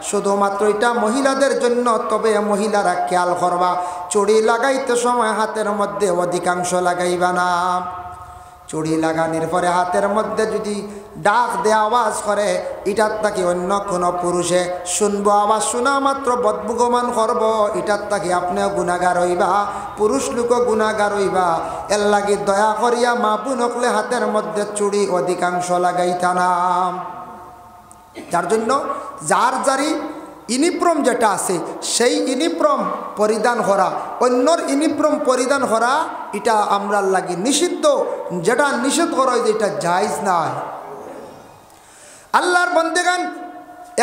শুধুমাত্র এটা মহিলাদের জন্য। তবে মহিলারা খেয়াল করবা, চুড়ি লাগাইতে সময় হাতের মধ্যে অধিকাংশ লাগাইবা না। চুড়ি লাগানোর পরে হাতের মধ্যে যদি ডাক দিয়ে আওয়াজ করে, এটার তাকে অন্য কোনো পুরুষে শুনবো, আওয়াজ শোনা মাত্র বদবুগমান করব, এটার তাকে আপনিও গুনাহগার হইবা, পুরুষ লোকও গুনাহগার হইবা। এর লাগি দয়া করিয়া মা বোন হকলে হাতের মধ্যে চুড়ি অধিকাংশ লাগাইতা না। যার জন্য যার যারি ইউনিফর্ম যেটা আছে সেই ইউনিফর্ম পরিধান করা, অন্যর ইউনিফর্ম পরিধান করা এটা আমরা লাগি নিষিদ্ধ। যেটা নিষেধ করা হয় যেটা জায়েজ নাই। আল্লাহর বন্দেগান,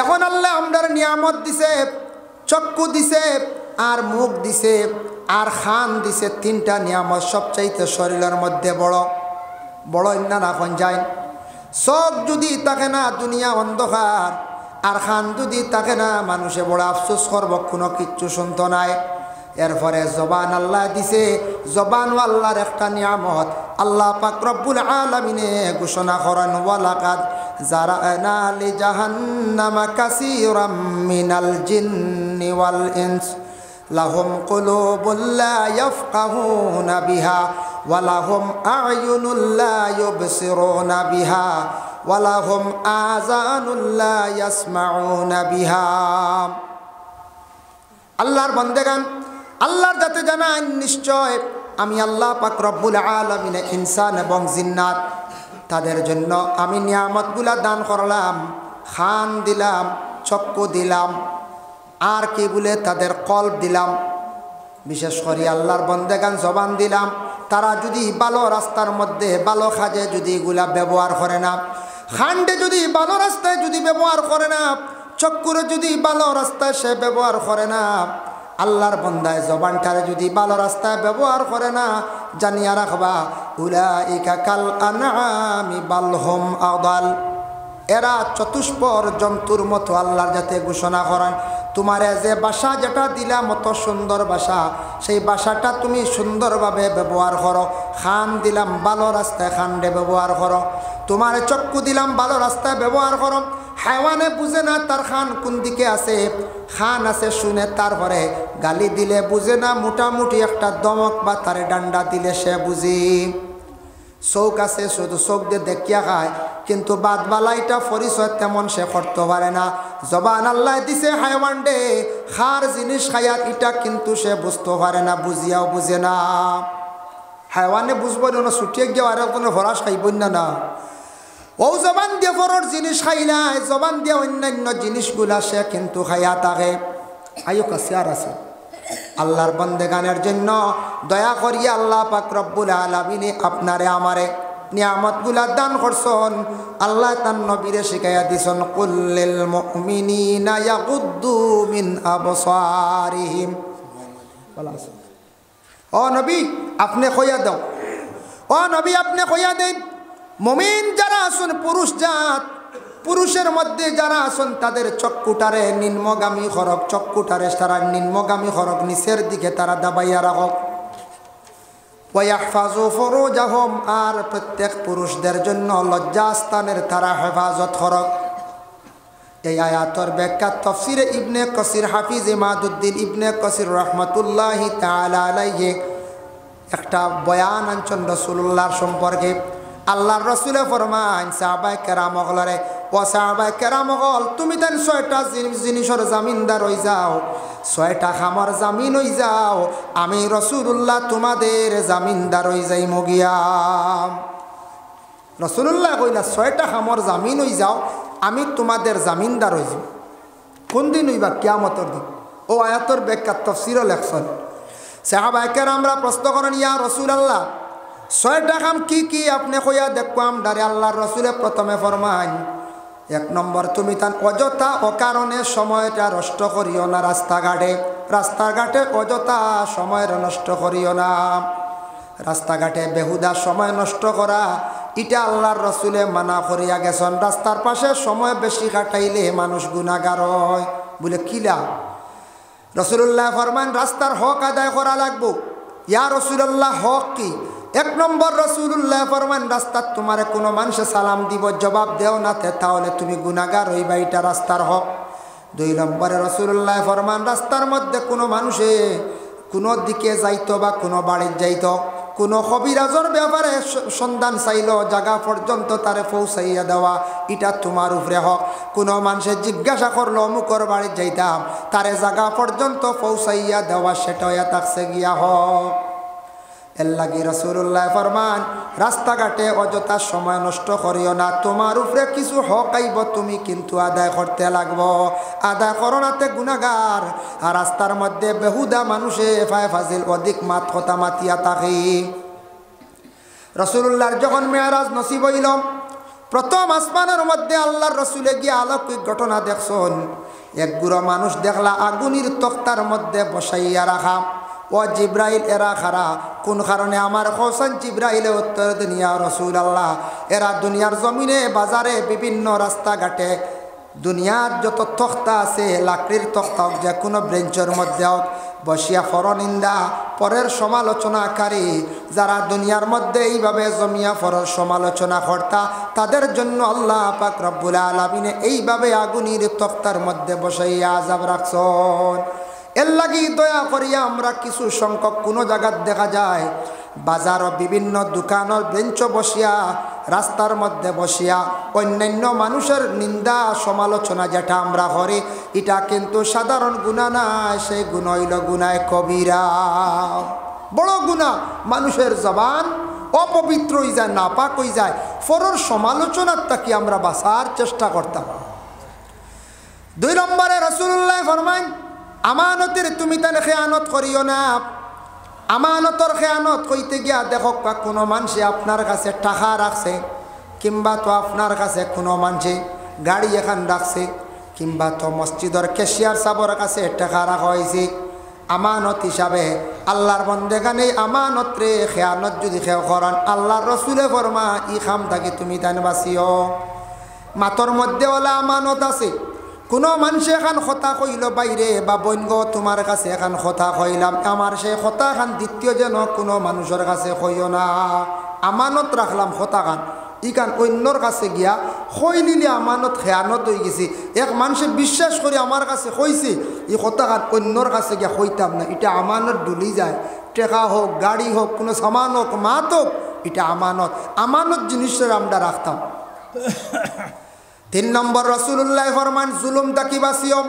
এখন আল্লাহ আমরার নিয়ামত দিছে, চক্ষু দিছে আর মুখ দিছে আর খান দিছে। তিনটা নিয়ামত সবচাইতে শরীরের মধ্যে বড় বড় ইন্না না কোন যায়। চোখ যদি থাকে না দুনিয়া অন্ধকার, আর খান যদি থাকে না মানুষে বড় আফসোস করব, কোনো কিচ্ছু শুনতো নাই। এরপরে জবান আল্লাহ দিছে, জবান আল্লাহর একটা নিয়ামত। আল্লাহ পাক রব্বুল আলামিনে ঘোষণা করেন, ওয়ালাকাদ জারানা লি জাহান্নামা কাসীরাম মিনাল জিন্নি ওয়াল ইনস লাহুম কুলুবুন লা ইয়াফকাহুনা বিহা ওয়া লাহুম আ'য়ুনুন লা ইউবসিরুনা বিহা ওয়া লাহুম আযানুন লা ইয়াসমাউনা বিহা। আল্লাহর বান্দাগান, আল্লাহর যাতে জানান নিশ্চয় আমি আল্লাহ পাক রব্বুল আলামিন ইনসান এবং জিন্নাত তাদের জন্য আমি নিয়ামতগুলা দান করলাম। খান দিলাম, চক্ষু দিলাম, আর কি বলে তাদের কলব দিলাম। বিশেষ করে আল্লাহর বান্দাগান জবান দিলাম। তারা যদি ভালো রাস্তার মধ্যে ভালো কাজে যদি এগুলা ব্যবহার করে না, খান্ডে যদি ভালো রাস্তায় যদি ব্যবহার করে না, চক্ষুরে যদি ভালো রাস্তায় সে ব্যবহার করে না, আল্লাহর বান্দায় জবানটারে যদি ভালো রাস্তায় ব্যবহার করে না, জানিয়া রাখবা উলাইকা কাল আনআমি বাল হুম আদাল, এরা চতুষ্পর জন্তুর মতো আল্লাহর যাতে ঘোষণা করেন। তোমারে যে বাসা যেটা দিলাম অত সুন্দর বাসা, সেই বাসাটা তুমি সুন্দরভাবে ব্যবহার করো। খান দিলাম ভালো রাস্তায় খান্ডে ব্যবহার করো। তোমার চক্ষু দিলাম ভালো রাস্তায় ব্যবহার করো। হায়ওয়ানে বুঝে না তার খান কোন দিকে আছে, খান আছে শুনে, তারপরে গালি দিলে বুঝে না, মোটামুটি একটা দমক বা তারে ডান্ডা দিলে সে বুঝি। চোখ আছে শুধু চোখ দিয়ে দেখিয়া খায়, কিন্তু বাদবালাইটা পরিচয় তেমন সে করতে পারে না। জবান আল্লাহ দিছে হায়ওয়ান ডে, খার জিনিস খাইয়া এটা কিন্তু সে বুঝতে পারে না, বুঝিয়াও বুঝে না। হায়ওয়ানে বুঝবো না, ছুটিয়ে গিয়ে আর কোনো ভরাস খাইব না। ও জবান দিয়ে ফরর জিনিস খাই নাই, জবান দিয়ে অন্যান্য জিনিসগুলা সে কিন্তু খাইয়া থাকে। আয়ো কাছে আর আছে আল্লাহর বান্দাগানের জন্য দয়া করিয়া আল্লাহ পাক রব্বুল আলামিন আপনারে আমারে নিয়ামতগুলা দান করছেন। আল্লাহ তার নবীরে শিখাইয়া দিছেন, কুল্লিল মুমিনিনা ইয়াগুদ্দু মিন আবসারিহিম। ও নবী আপনি কইয়া দাও, ও নবী আপনি কইয়া দেন, মুমিন যারা আছেন পুরুষ জাত, পুরুষের মধ্যে যারা আছেন তাদের চক্ষুটারে নিম্নগামী হরক, চক্ষুটারে তারা নিম্নগামী হরক, নিচের দিকে তারা দাবাইয়া রাখক। ওয়াহফাজু ফুরুজাহুম, আর প্রত্যেক পুরুষদের জন্য লজ্জাস্থানের তারা হেফাজত হরক। এই আয়াতর ব্যাখ্যা তাফসিরে ইবনে কাসির, হাফিজ ইমাদুদ্দিন ইবনে কাসির রহমাতুল্লাহি তাআলা আলাইহি একটা বয়ান আনছেন রাসূলুল্লাহর সম্পর্কে। আল্লাহর রাসূলে ফরমান সাহাবায়ে কেরাম হলরে, ও সাহাবায়ে কেরাম হল, তুমি তান ৬টা জিনিসের জামিনদার হই যাও, ৬টা খামর জামিন হই যাও, আমি রাসূলুল্লাহ তোমাদের জামিনদার হই যাই মগিয়া। রাসূলুল্লাহ কইলা ৬টা খামর জামিন হই যাও, আমি তোমাদের জামিনদার হই যাই। কোন দিন হইবা? কিয়ামতের দিন। ও আয়াতর ব্যাখ্যা তাফসীরে লেখছেন। সাহাবায়ে কেরামরা প্রশ্ন করেন, ইয়া রাসূলুল্লাহ ৬টা কাম কি কি আপনি কইয়া দেখবাম ডারে। আল্লাহর রাসূলে প্রথমে ফরমান, ১ নম্বর, তুমি তান অযথা অকারণে সময়টা নষ্ট করিও না রাস্তাঘাটে। রাস্তাঘাটে অযথা সময় নষ্ট করিও না। রাস্তাঘাটে বেহুদা সময় নষ্ট করা এটা আল্লাহর রাসূলে মানা করিয়া গেছেন। রাস্তার পাশে সময় বেশি কাটাইলে মানুষ গুনাহগার হয় বলে কিলা। রাসূলুল্লাহ ফরমান, রাস্তার হক আদায় করা লাগবো। ইয়া রাসূলুল্লাহ হক কি? ১ নম্বর রাসূলুল্লাহ ফরমান, রাস্তার তোমারে কোনো মানুষে সালাম দিব, জবাব দেও না তাহলে তুমি গুনাহগার হইবা, এটা রাস্তার হক। দুই নম্বরে রাসূলুল্লাহ ফরমান রাস্তার মধ্যে কোনো মানুষে কোনো দিকে যাইতো বা কোনো বাড়ির যাইতো, কোনো কবিরাজর ব্যাপারে সন্ধান চাইল জায়গা পর্যন্ত তারে পৌঁছাইয়া দেওয়া, এটা তোমার উপরে হক। কোনো মানুষের জিজ্ঞাসা করলো অমুকর বাড়ি যাইতাম, তারে জায়গা পর্যন্ত পৌঁছাইয়া দেওয়া, সেটাও থাকছে গিয়া হক। এর লাগি রাসূলুল্লাহ ফরমান রাস্তাঘাটে অযথা সময় নষ্ট করিও না, তোমার উপরে কিছু হক আইব, তুমি কিন্তু আদায় করতে লাগবো। আদায় করোনাতে গুনাহগার, আর রাস্তার মধ্যে বেহুদা মানুষে ফায় ফাজিল অধিক মাত কথা মাতিয়া থাকি। রাসূলুল্লাহর যখন মেরাজ নসিব হইল, প্রথম আসমানের মধ্যে আল্লাহর রাসূলে গিয়ে অলৌকিক ঘটনা দেখছেন। এক গুঁড়ো মানুষ দেখলা আগুনের তক্তার মধ্যে বসাইয়া রাখা। ও জিব্রাইল, এরা খারা কোন কারণে আমার হোসেন? জিব্রাইলে উত্তর দেন, ইয়া রাসূলুল্লাহ, এরা দুনিয়ার জমিনে বাজারে বিভিন্ন রাস্তাঘাটে দুনিয়ার যত তক্তা আছে, লাকড়ির তক্তা হোক, যে কোনো ব্রেঞ্চের মধ্যে হোক, বসিয়া ফরনিন্দা পরের সমালোচনাকারী যারা দুনিয়ার মধ্যে এইভাবে জমিয়া ফরের সমালোচনা কর্তা, তাদের জন্য আল্লাহ পাক রব্বুল আলামিন এইভাবে আগুনের তক্তার মধ্যে বসাইয়া আযাব রাখছেন। এর লাগি দয়া করিয়া আমরা কিছু সংখ্যক কোনো জায়গায় দেখা যায় বাজার বিভিন্ন দোকানের বেঞ্চ বসিয়া, রাস্তার মধ্যে বসিয়া অন্যান্য মানুষের নিন্দা সমালোচনা যেটা আমরা করি, এটা কিন্তু সাধারণ গুনাহ না, সেই গুনাহ হইল গুনাহ কবিরা, বড় গুনাহ। মানুষের জবান অপবিত্র হয়ে যায়, নাপাক হয়ে যায়, ফরর সমালোচনার তাকে আমরা বাঁচার চেষ্টা করতাম। দুই নম্বরে রাসূলুল্লাহ ফরমায় আমানতের তুমি তাহলে খেয়ানত করিও না। আমানতর খেয়ানত কইতে গিয়া দেখো কোনো মানুষে আপনার কাছে টাকা রাখছে, কিংবা তো আপনার কাছে কোনো মানুষে গাড়ি এখান রাখছে, কিংবা তো মসজিদের ক্যাশিয়ার সাহেবের কাছে টাকা রাখা হয়েছে আমানত হিসাবে। আল্লাহর বন্দেগানে আমানত রে খেয়ানত যদি খেয়ে করান, আল্লাহর রসুলে ফরমা ই খাম থাকি তুমি তান বাঁচিও। মাতর মধ্যে ওলা আমানত আছে, কোনো মানুষে এখন কথা কইল বাইরে বা বৈনগ তোমার কাছে এখন কথা কইলাম, আমার সেই কথা খান দ্বিতীয় যেন কোনো মানুষের কাছে কইও না। আমানত রাখলাম কথা খান, ইকান অন্যর কাছে গিয়া কই নিলে আমানত খেয়ানত হয়ে গেছি। এক মানুষে বিশ্বাস করে আমার কাছে কইছে, এই কথা খান অন্যর কাছে গিয়া কইতাম না, এটা আমানত ডুলি যায়। টেকা হোক, গাড়ি হোক, কোনো সামান হোক, মাত হোক, এটা আমানত। আমানত জিনিসের আমরা রাখতাম। তিন নম্বর রাসূলুল্লাহ ফরমান জুলুম তাকি বাঁচিও।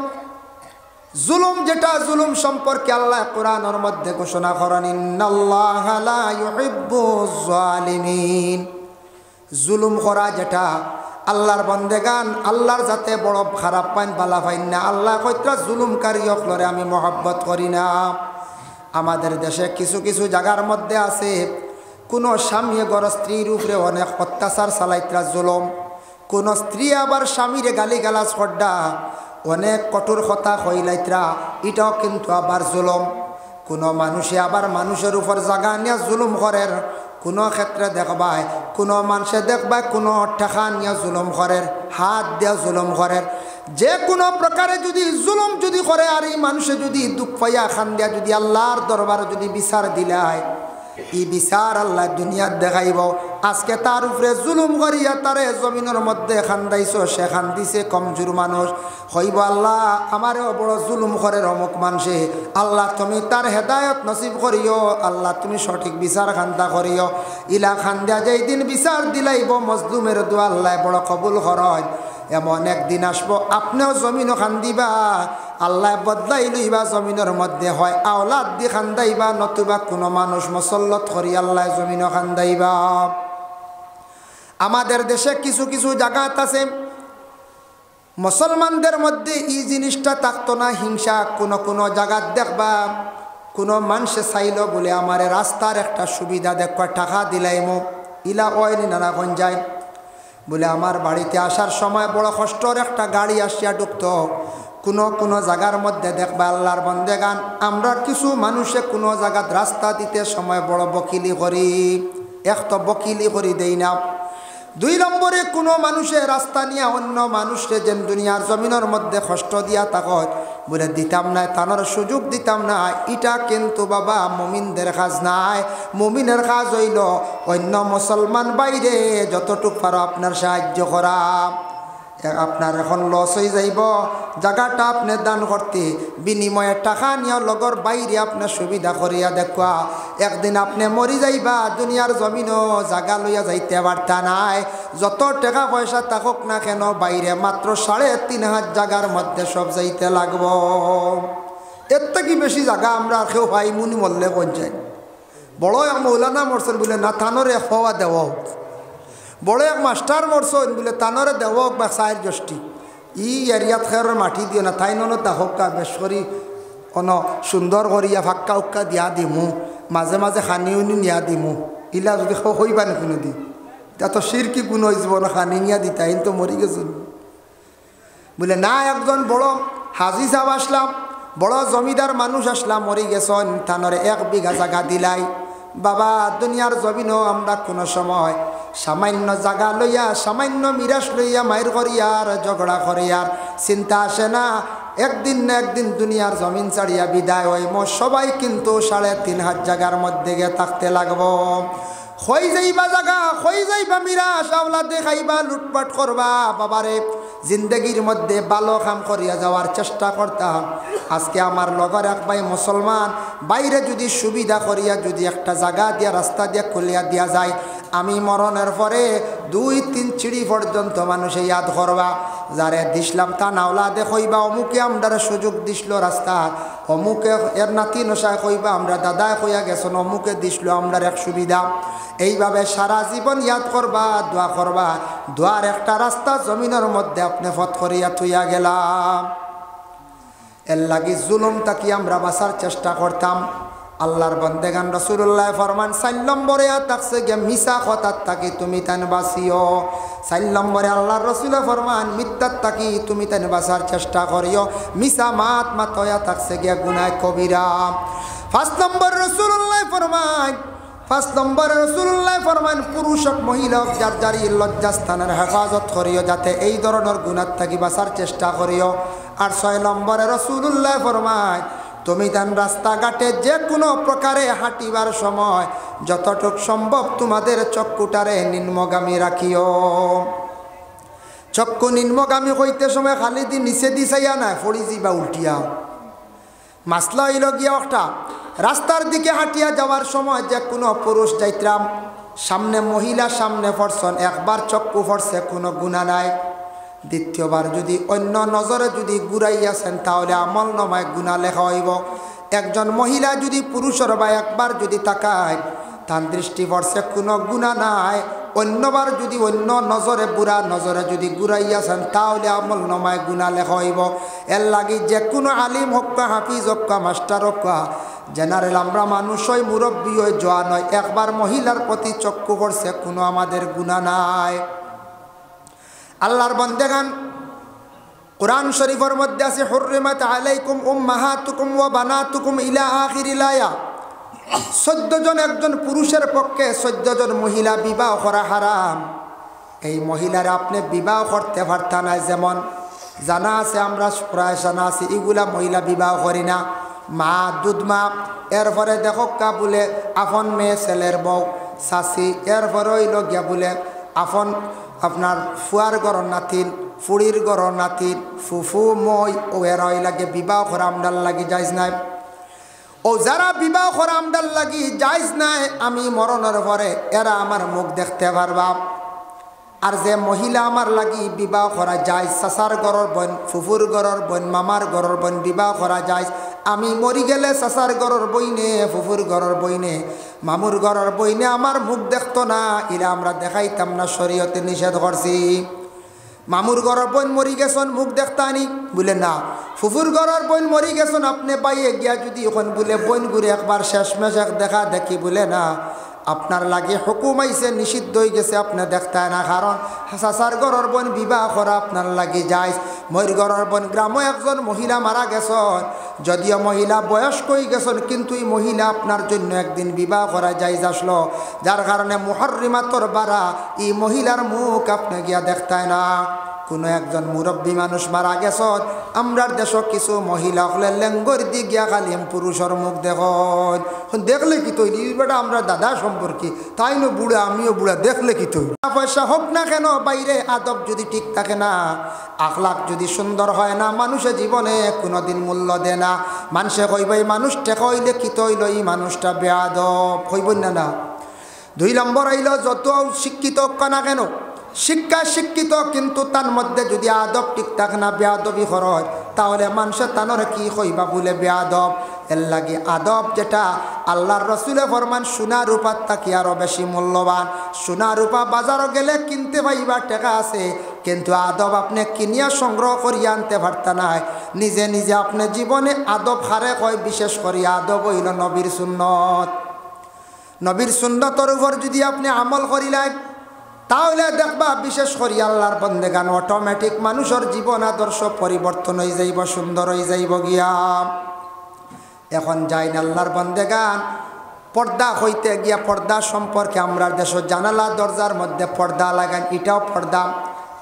জুলুম যেটা, জুলুম সম্পর্কে আল্লাহ কোরআনের মধ্যে ঘোষণা করেন, ইন্নাল্লাহা লা ইউহিব্বুজ জালিমিন। জুলুম করা যেটা আল্লাহর বন্দেগান আল্লাহর যাতে বড় খারাপ পাইন বালা পাইন না। আল্লাহ কইত্রা জুলুমকারী অকলরে আমি মহব্বত করি না। আমাদের দেশে কিছু কিছু জায়গার মধ্যে আছে কোনো স্বামী গড় স্ত্রীর উপরে অনেক অত্যাচার চালাইত্রা জুলুম, কোন স্ত্রী আবার স্বামীরে গালিগালাজ করডা অনেক কঠোর কথা কইলাইত্রা, এটাও কিন্তু আবার জুলুম। কোনো মানুষে আবার মানুষের উপর জাগা নিয়ে জুলুম করে, কোনো ক্ষেত্রে দেখবায় কোনো মানুষে দেখবায় কোনো টাকা নিয়ে জুলুম করে, হাত দিয়া জুলুম করে। যে কোনো প্রকারে যদি জুলুম যদি করে, আর এই মানুষে যদি দুঃখ পাইয়া খান দিয়া যদি আল্লাহর দরবারে যদি বিচার দিলায়, এই বিচার আল্লাহ দুনিয়াত দেখাইব। আজকে তার উপরে জুলুম করিয়া তারে জমিনের মধ্যে খান্দাইছ, সে খান্দিছে কমজোর মানুষ, হইব আল্লাহ আমারও বড় জুলুম করে অমুক মানুষে, আল্লাহ তুমি তার হেদায়ত নসিব করিও, আল্লাহ তুমি সঠিক বিচার খান্দা করিও। ইলা খান্দা যেই দিন বিচার দিলাইব মজলুমের দোয়া আল্লাহ বড় কবুল করয়। এমন একদিন আসবো আপনিও জমিনও খান্দিবা, আল্লাহ বদলাই লইবা জমিনের মধ্যে, হয় আওলাদ দি খান্দাইবা, নতুবা কোনো মানুষ মসল্লত করি আল্লাহ জমিনও খান্দাইবা। আমাদের দেশে কিছু কিছু জায়গা আছে মুসলমানদের মধ্যে এই জিনিসটা থাকতো না, হিংসা। কোনো কোনো জায়গা দেখবা কোনো মানুষে চাইল বলে আমার রাস্তার একটা সুবিধা দেখবা, টাকা দিলাইমো, ইলা ওইনি নানাগণ যায় বলে আমার বাড়িতে আসার সময় বড় কষ্টর একটা গাড়ি আসিয়া ঢুকতো। কোনো কোনো জায়গার মধ্যে দেখবা আল্লাহর বন্দেগান আমরা কিছু মানুষে কোনো জায়গাত রাস্তা দিতে সময় বড় বকিলি করি, এক তো বকিলি করি দেই না। দুই নম্বরে কোনো মানুষের রাস্তা নিয়ে অন্য মানুষকে যেন দুনিয়ার জমিনের মধ্যে কষ্ট দিয়া তাকত বলে দিতাম না, তানোর সুযোগ দিতাম না। এটা কিন্তু বাবা মুমিনদের কাজ নাই। মুমিনের কাজ হইল অন্য মুসলমান বাইরে যতটুক পারো আপনার সাহায্য করা। আপনার এখন লস হয়ে যাইব জায়গাটা আপনি দান করতে বিনিময়ে টাকা নিয়ে লগর বাইরে আপনার সুবিধা করিয়া দেখা একদিন আপনি মরি যাইবা দুনিয়ার জমিনও জায়গা লইয়া যাইতে পারতা নাই যত টাকা পয়সা থাকুক না কেন বাইরে মাত্র ৩.৫ জায়গার মধ্যে সব যাইতে লাগবো এর থেকে বেশি জায়গা আমরা কেউ ভাই মুনি মরলে পঞ্চায়েত বড় এক মৌলানা মরছেন বলে না থানরে হওয়া দেওয়া বড় এক মাস্টার মরছেন বলে তানরে দেওয়া বা চায়ের জষ্টি এরিয়াত খেয়ার মাটি দিও না তাই নন তাহকা বেশ করি কোনো সুন্দর করিয়া ফাক্কা উক্কা দিয়া দিমু মাঝে মাঝে খানি উনি নিয়া দিমু ইলা যদি হইবা না কোনো দি তা তো সিরকি গুণ হয়ে যাব না খানি নিয়া দিতা তো মরি গেছেন বলে না একজন বড় হাজি সাহেব আসলাম বড় জমিদার মানুষ আসলাম মরি গেছেন তানরে 1 বিঘা জায়গা দিলাই বাবা দুনিয়ার জমিনও আমরা কোনো সময় সামান্য জায়গা লইয়া সামান্য মিরাস লইয়া মায়ের করিয়ার ঝগড়া করিয়ার চিন্তা আসে না একদিন না একদিন দুনিয়ার জমিন ছাড়িয়া বিদায় হইম সবাই কিন্তু ৩.৫ জায়গার মধ্যে গিয়ে থাকতে লাগবো হই যাইবা জায়গা হই যাইবা মিরাস আওলা দেখাইবা লুটপাট করবা বাবারে জিন্দগির মধ্যে ভালো কাম করিয়া যাওয়ার চেষ্টা করতাম আজকে আমার লগর এক ভাই মুসলমান বাইরে যদি সুবিধা করিয়া যদি একটা জায়গা দিয়া রাস্তা দিয়া খুলিয়া দিয়া যায় আমি মরণের পরে 2-3 চিড়ি পর্যন্ত মানুষে ইয়াদ করবা যারে দিসলাম তা নাওলা দে কইবা অমুকে আমরা সুযোগ দিসলো রাস্তার অমুকে এর নাতি নশায় কইবা আমরা দাদায় কইয়া গেছেন অমুকে দিসলো আমরা এক সুবিধা এইভাবে সারা জীবন ইয়াদ করবা দোয়া করবা দোয়ার একটা রাস্তা জমিনের মধ্যে আপনি ফত করিয়া থইয়া গেলাম এর লাগি জুলুম তাকি আমরা বাঁচার চেষ্টা করতাম আল্লাহর বন্দেগান রাসূলুল্লাহ ফরমান 4 নম্বরে থাকছে গে মিছা কথার থাকি তুমি তান বাঁচিও 4 নম্বরে আল্লাহর রাসূল ফরমান মিথ্যার থাকি তুমি তান বাঁচার চেষ্টা করিও মিছা মাত মাতয়া থাকছে গে গুনাহ কবিরা 5 নম্বর রাসূলুল্লাহ ফরমান 5 নম্বরে রাসূলুল্লাহ ফরমান পুরুষ হোক মহিলা হোক যার যার লজ্জাস্থানের হেফাজত করিও যাতে এই ধরনের গুনাহ থাকি বাঁচার চেষ্টা করিও আর 6 নম্বরে রাসূলুল্লাহ ফরমান তুমি তান রাস্তাঘাটে যে কোনো প্রকারে হাঁটিবার সময় যতটুক সম্ভব তোমাদের চক্ষুটারে নিম্নগামী রাখিও চক্ষু নিম্নগামী হইতে সময় খালি দি নিচে দিছাইয়া না ফড়ি যাইবা উল্টিয়া মাসলা হইল গিয়া একটা রাস্তার দিকে হাঁটিয়া যাওয়ার সময় যে কোনো পুরুষ যাইতাম সামনে মহিলা সামনে পড়ছেন একবার চক্ষু পড়ছে কোনো গুনাহ নাই দ্বিতীয়বার যদি অন্য নজরে যদি ঘুরাইয়াছেন তাহলে আমল নামায় গুনাহ লেখা হইব একজন মহিলা যদি পুরুষের বা একবার যদি তাকায় তার দৃষ্টি পড়ছে কোনো গুনাহ নাই অন্যবার যদি অন্য নজরে বুড়া নজরে যদি ঘুরাইয়াছেন তাহলে আমল নামায় গুনাহ লেখা হইব এর লাগি যে কোনো আলিম হোক হাফিজ হোক মাস্টার হোক জেনারেল আমরা মানুষ হই মুরব্বী হই জোয়ান হয় একবার মহিলার প্রতি চক্ষু পড়ছে কোনো আমাদের গুনাহ নাই আল্লাহর বান্দাগান কুরআন শরীফের মধ্যে আছে হুররিমাত আলাইকুম উম্মাহাতুকুম ওয়া বানাতুকুম ইলা আখিরিল আয়া 14 জন একজন পুরুষের পক্ষে 14 জন মহিলা বিবাহ করা হারাম এই মহিলারা আপনি বিবাহ করতে পারতেন না যেমন জানা আছে আমরা প্রায় জানা আছে এগুলা মহিলা বিবাহ করি না মা দুধ মা এরপরে দেখো কা বলে আপন মেয়ে ছেলের বউ শাশি এরপরে হইল গিয়া বলে আপন আপনার ফুয়ার গড় নাতিন ফুড়ির গড় নাতিন ফুফু মই ও এরা লাগে বিবাহ করা আমদার লাগি যাইজ নাই ও যারা বিবাহ করা আমদার লাগি যাইজ নাই আমি মরণের পরে এরা আমার মুখ দেখতে পারবা আর যে মহিলা আমার লাগি বিবাহ করা যায় চাচার গড়র বোন ফুফুর গড়র বোন মামার গড়র বোন বিবাহ করা যায় আমি মরি গেলে চাচার গড়র বইনে ফুফুর গড়র বইনে মামুর গড়র বইনে আমার মুখ দেখতো না এরা আমরা দেখাইতাম না শরীয়তে নিষেধ করছি মামুর গড়র বোন মরি গেছেন মুখ দেখতানি বলে না ফুফুর গড়র বোন মরি গেছেন আপনি পাইয়ে গিয়া যদি ওখান বলে বোন ঘুরে একবার শেষমেশ দেখা দেখি বলে না আপনার লাগে হুকুম আইছে নিষিদ্ধ হয়ে গেছে আপনি দেখতে না কারণ চাচার গড়র বোন বিবাহ করা আপনার লাগে যায় ময়ূর গড়র বোন গ্রামে একজন মহিলা মারা গেছেন যদিও মহিলা বয়স্ক হয়ে গেছেন কিন্তু এই মহিলা আপনার জন্য একদিন বিবাহ করা যায় আসলো যার কারণে মুহররিমাতর বারা এই মহিলার মুখ আপনি গিয়া দেখতে না কোনো একজন মুরব্বী মানুষ মারা গেছ, আমরার দেশ কিছু মহিলা হলে লেঙ্গর দি গিয়া খালি পুরুষের মুখ দেখলে কি তৈরি বেটা আমরা দাদা সম্পর্কে, তাই না বুড়া আমিও বুড়া, দেখলে কি তৈরি। পয়সা হোক না কেন, বাইরে আদব যদি ঠিক থাকে না, আখলাক যদি সুন্দর হয় না, মানুষের জীবনে কোনোদিন মূল্য দেয় না। মানুষে কইব এই মানুষ টেকা হইলে কি তৈল, এই মানুষটা বেয়াদব, কইব না। 2 নম্বর হইল যত শিক্ষিত হোক না কেন, শিক্ষা শিক্ষিত কিন্তু তার মধ্যে যদি আদব ঠিক থাকে না, বেয়াদবি হয়, তাহলে মানুষের তানোর কি কইবা বলে বেয়াদব। এর লাগে আদব যেটা আল্লাহর রসুলে ফরমান সোনা রূপার থাকি আরও বেশি মূল্যবান। সোনা রূপা বাজারও গেলে কিনতে পাইবা টাকা আছে, কিন্তু আদব আপনি কিনিয়া সংগ্রহ করিয়া আনতে পারতা নাই। নিজে নিজে আপনি জীবনে আদব হারে কয়, বিশেষ করে আদব হইল নবীর সুন্নত। নবীর সুন্নতর উপর যদি আপনি আমল করিলেন, তাহলে দেখবা বিশেষ করে আল্লাহর বন্দেগান অটোমেটিক মানুষের জীবন আদর্শ পরিবর্তন হয়ে যাইব, সুন্দর হয়ে যাইব গিয়া। এখন যাই না আল্লাহর বন্দেগান পর্দা হইতে গিয়া, পর্দা সম্পর্কে আমরা দেশ জানালা দরজার মধ্যে পর্দা লাগান, এটাও পর্দা।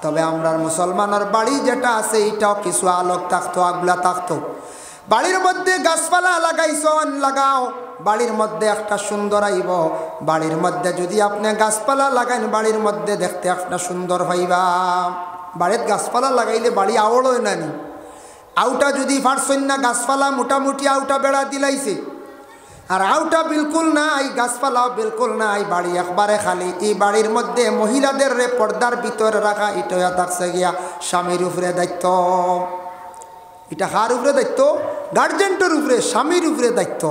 তবে আমরার মুসলমানের বাড়ি যেটা আছে এটাও কিছু আলোক থাকতো, আগলা থাকতো। বাড়ির মধ্যে গাছপালা লাগাইছন, লাগাও, বাড়ির মধ্যে একটা সুন্দর আইব। বাড়ির মধ্যে যদি আপনি গাছপালা লাগাইন, বাড়ির মধ্যে দেখতে একটা সুন্দর হইবা। বাড়ির গাছপালা লাগাইলে বাড়ি আওড়ই নানি। আউটা যদি ফারসন না, গাছপালা মোটামুটি আউটা বেড়া দিলাইছে, আর আউটা বিলকুল নাই, গাছপালাও বিলকুল নাই, বাড়ি একবারে খালি। এই বাড়ির মধ্যে মহিলাদের পর্দার ভিতরে রাখা, এটা থাকছে গিয়া স্বামীর উপরে দায়িত্ব। এটা কার উপরে দায়িত্ব? গার্জেন্টের উপরে, স্বামীর উপরে দায়িত্ব।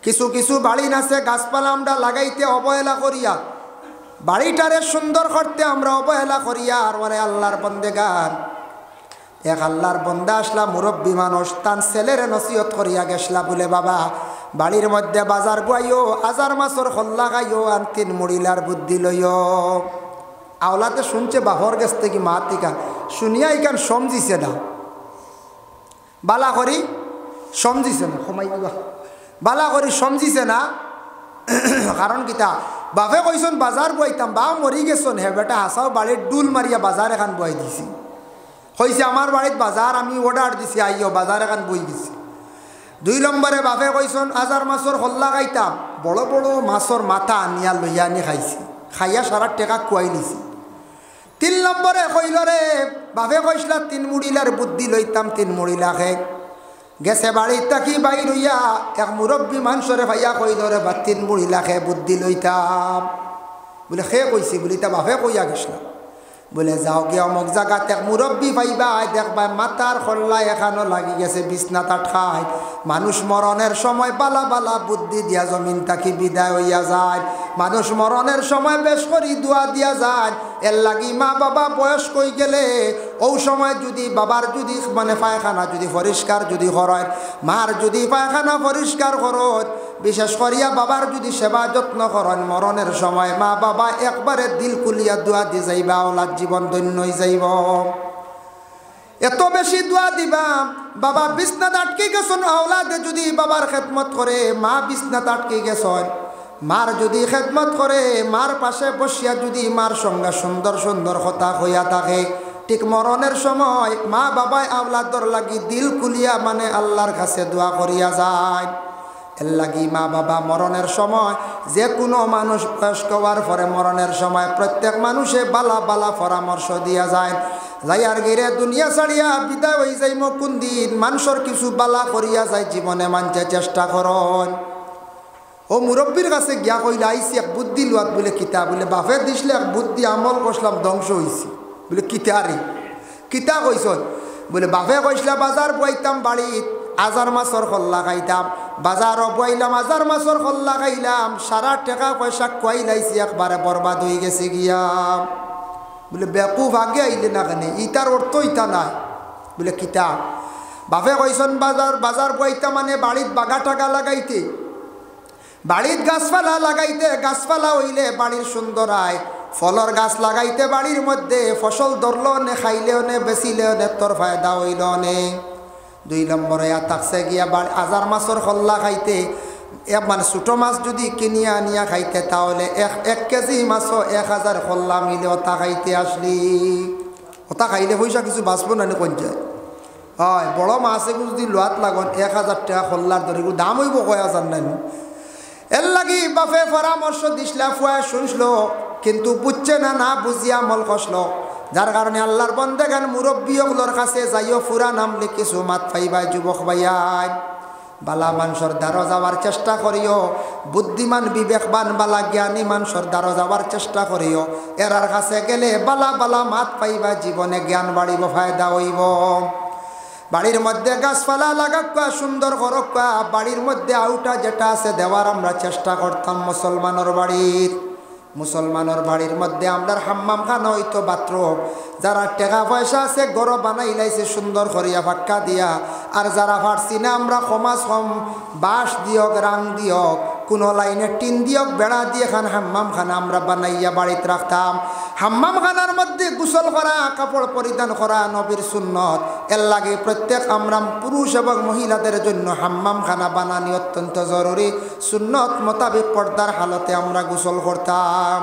কিছু কিছু বাড়ি আছে গাছপালা আমরা লাগাইতে অবহেলা করিয়া, বাড়িটারে সুন্দর করতে আমরা অবহেলা করিয়া। আর ওরে আল্লাহর বন্দেগান, এক আল্লাহর বন্দা আসলা, মুরব্বী মানুষ, তার ছেলের নসিহত করিয়া গেছলা, বলে বাবা বাড়ির মধ্যে বাজার গুয়াইও, আজার মাছর খল্লা গাইও, আর 3 মুড়িলার বুদ্ধি লইও। আওলাতে শুনছে বাহর গেছ থেকে মা টিকা শুনিয়া ইকান সমঝিছে না, বালা করি সমঝিছে না, কমাই দিবা, বালা করি সমঝিছে না। কারণ কিতা বাপে কইসন বাজার বইতাম, বা মরি গেছন, হে বেটা হাসাও বাড়ির ডুল মারিয়া বাজার এখান বই দিছি। কইছে আমার বাড়িত বাজার, আমি অর্ডার দিছি, আইও বাজার এখান বই দিছি। 2 নম্বরে বাপে কইসন আজার মাছর হল্লা খাইতাম, বড় বড় মাছর মাথা আনিয়া লইয়া আনি খাইছি, খাইয়া সারা টেকা কুয়াই নিছি। 3 নম্বরে কইল রে বাপে কইসলা 3 মুড়িলার বুদ্ধি লইতাম, 3 মুড়িলা খাই গেছে বাড়ির থাকি বাইর হইয়া, এক মুরব্বী মানুষরে ভাইয়া কইল রে বা 3 মুড়িলা খে বুদ্ধি লইতাম। বলে খে কইছি, বলি তা বাপে কইয়া গেছলা। বলে যাও গিয়ে অমুক জায়গাতে এক মুরব্বী পাইবা, দেখবা মাথার খল্লা এখানো লাগি গেছে, বিছনাটা ঠাই। মানুষ মরণের সময় বালা বালা বুদ্ধি দিয়া জমিন তাকি বিদায় হইয়া যায়। মানুষ মরণের সময় বেশ করি দোয়া দিয়া যায়। এর লাগি মা বাবা বয়স কই গেলে ও সময় যদি বাবার যদি মানে পায়খানা যদি পরিষ্কার যদি হয়, মার যদি পায়খানা পরিষ্কার করত, বিশেষ করিয়া বাবার যদি সেবা যত্ন করেন, মরণের সময় মা বাবা একবারে দিল কুলিয়া দোয়া দিয়ে যাইবা, ওলার জীবন ধন্য হয়ে যাইব। এত বেশি দোয়া দিবা, বাবা বিছনাত আটকে গেছেন, আওলাদে যদি বাবার খেদমত করে, মা বিছনাত আটকে গেছেন, মার যদি খেদমত করে, মার পাশে বসিয়া যদি মার সঙ্গে সুন্দর সুন্দর কথা হইয়া থাকে, ঠিক মরণের সময় মা বাবায় আওলাদর লাগি দিল কুলিয়া মানে আল্লাহর কাছে দোয়া করিয়া যায়। এর লাগি মা বাবা মরণের সময়, যে কোনো মানুষ বয়স্ক হওয়ার পরে মরণের সময় প্রত্যেক মানুষে বালা বালা পরামর্শ দিয়া যায়। যাইয়ার গিরে দুনিয়া ছাড়িয়া বিদায় হয়ে যাইম কোন দিন, মানুষের কিছু বালা করিয়া যায় জীবনে মানতে চেষ্টা করন। ও মুরব্বীর কাছে গিয়া কইলে আইসি এক বুদ্ধি লুয়াত, বলে কিতা, বলে বাপে দিসলে এক বুদ্ধি আমল করলাম ধ্বংস হয়েছি। বলে কিতা রে, কিতা কইসন? বলে বাপে কইসলা বাজার বইতাম, বাড়িত আজার মাছর খল্লা খাইতাম, বাজারও বইলাম আজার মাছর খল্লা খাইলাম, সারা টাকা পয়সা খুয়াই লাইছি, একবারে বরবাদ হয়ে গেছে গিয়া। বলে বেকুফ আগে আইলে না কেন, ইটার অর্থ ইটা নাই। বলে কিতা? বাপে কইসন বাজার বইতা মানে বাড়িত বাগা টাকা লাগাইতে, বাড়িত গাছপালা লাগাইতে, গাছপালা হইলে বাড়ির সুন্দর আয়, ফলর গাছ লাগাইতে বাড়ির মধ্যে, ফসল ধরল নে, খাইলেও নে, বেচিলেও নে, তোর ফায়দা হইল নে। 2 নম্বরে থাকছে গিয়া আজার মাছর খল্লা খাইতে, মানে ছোটো মাছ যদি কিনিয়া আনিয়া খাইতে, তাহলে 1 কেজি মাছও 1000 খল্লা মিলেও তা খাইতে আসলি। ওটা খাইলে পয়সা কিছু বাঁচব না কোন যায় হয় বড় মাছে যদি লোয়াত লাগন 1000 টাকা খোল্লার ধরে দাম হইব কয় হাজার নাই এর লাগি বাপে পরামর্শ দিসলা ফুয়া শুনলো কিন্তু বুঝছে না না বুঝিয়া আমল কষলো যার কারণে আল্লাহর বন্দেগান মুরব্বী ওগুলোর কাছে যাইও ফুরা নামলে কিছু মাত পাইবাই যুবক ভাইয়াই বালা মানুষের দ্বারা যাওয়ার চেষ্টা করিও বুদ্ধিমান বিবেকবান বালা জ্ঞানী মানুষের দ্বারা যাওয়ার চেষ্টা করিও এরার কাছে গেলে বালা বালা মাত পাইবা জীবনে জ্ঞান বাড়িব ফায়দা হইব বাড়ির মধ্যে গাছপালা লাগাক্কা সুন্দর করক্কা বাড়ির মধ্যে আউটা যেটা আছে দেওয়ার আমরা চেষ্টা করতাম মুসলমানের বাড়ির মধ্যে আমরা হাম্মাম খানা হইতো বাথরুম যারা টাকা পয়সা আছে ঘর বানাই লাইছে সুন্দর করিয়া ফাক্কা দিয়া আর যারা পারছি না আমরা কমাস কম বাঁশ দিয়ক রাং দিয়ক কোনো লাইনে টিন দিয়ক বেড়া দিয়ে খান হাম্মাম খানা আমরা বানাইয়া বাড়িতে রাখতাম হাম্মাম খানার মধ্যে গোসল করা কাপড় পরিধান করা নবীর সুন্নত এর লাগে প্রত্যেক আমরা পুরুষ এবং মহিলাদের জন্য হাম্মাম খানা বানানি অত্যন্ত জরুরি সুন্নত মোতাবেক পর্দার হালতে আমরা গোসল করতাম